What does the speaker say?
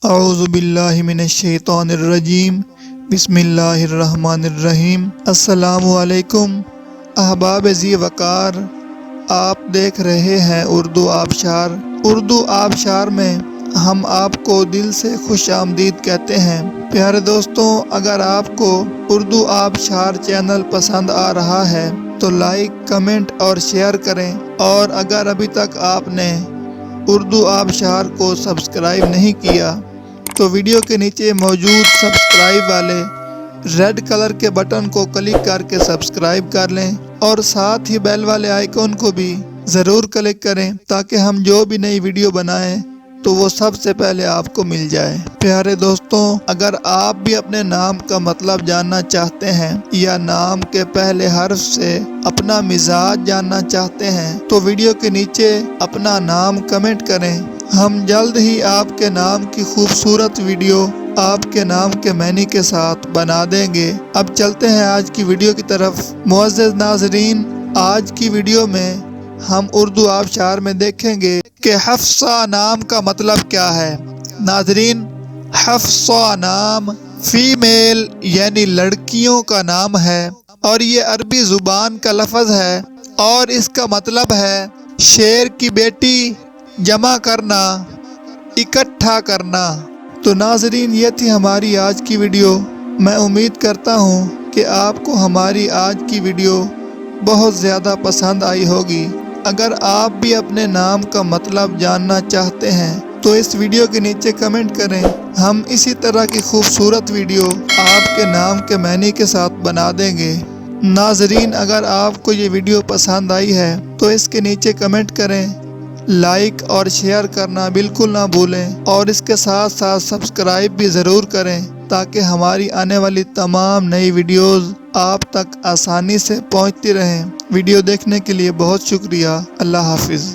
اعوذ باللہ من الشیطان الرجیم، بسم اللہ الرحمن الرحیم۔ السلام علیکم احباب ذی وقار، آپ دیکھ رہے ہیں اردو آبشار۔ اردو آبشار میں ہم آپ کو دل سے خوش آمدید کہتے ہیں۔ پیارے دوستوں، اگر آپ کو اردو آبشار چینل پسند آ رہا ہے تو لائک، کمنٹ اور شیئر کریں، اور اگر ابھی تک آپ نے اردو آبشار کو سبسکرائب نہیں کیا تو ویڈیو کے نیچے موجود سبسکرائب والے ریڈ کلر کے بٹن کو کلک کر کے سبسکرائب کر لیں، اور ساتھ ہی بیل والے آئیکن کو بھی ضرور کلک کریں تاکہ ہم جو بھی نئی ویڈیو بنائیں تو وہ سب سے پہلے آپ کو مل جائے۔ پیارے دوستوں، اگر آپ بھی اپنے نام کا مطلب جاننا چاہتے ہیں یا نام کے پہلے حرف سے اپنا مزاج جاننا چاہتے ہیں تو ویڈیو کے نیچے اپنا نام کمنٹ کریں۔ ہم جلد ہی آپ کے نام کی خوبصورت ویڈیو آپ کے نام کے معنی کے ساتھ بنا دیں گے۔ اب چلتے ہیں آج کی ویڈیو کی طرف۔ معزز ناظرین، آج کی ویڈیو میں ہم اردو آبشار میں دیکھیں گے کہ حفصہ نام کا مطلب کیا ہے۔ ناظرین، حفصہ نام فیمیل یعنی لڑکیوں کا نام ہے، اور یہ عربی زبان کا لفظ ہے، اور اس کا مطلب ہے شیر کی بیٹی، جمع کرنا، اکٹھا کرنا۔ تو ناظرین، یہ تھی ہماری آج کی ویڈیو۔ میں امید کرتا ہوں کہ آپ کو ہماری آج کی ویڈیو بہت زیادہ پسند آئی ہوگی۔ اگر آپ بھی اپنے نام کا مطلب جاننا چاہتے ہیں تو اس ویڈیو کے نیچے کمنٹ کریں۔ ہم اسی طرح کی خوبصورت ویڈیو آپ کے نام کے معنی کے ساتھ بنا دیں گے۔ ناظرین، اگر آپ کو یہ ویڈیو پسند آئی ہے تو اس کے نیچے کمنٹ کریں، لائک اور شیئر کرنا بالکل نہ بھولیں، اور اس کے ساتھ ساتھ سبسکرائب بھی ضرور کریں تاکہ ہماری آنے والی تمام نئی ویڈیوز آپ تک آسانی سے پہنچتی رہیں۔ ویڈیو دیکھنے کے لیے بہت شکریہ۔ اللہ حافظ۔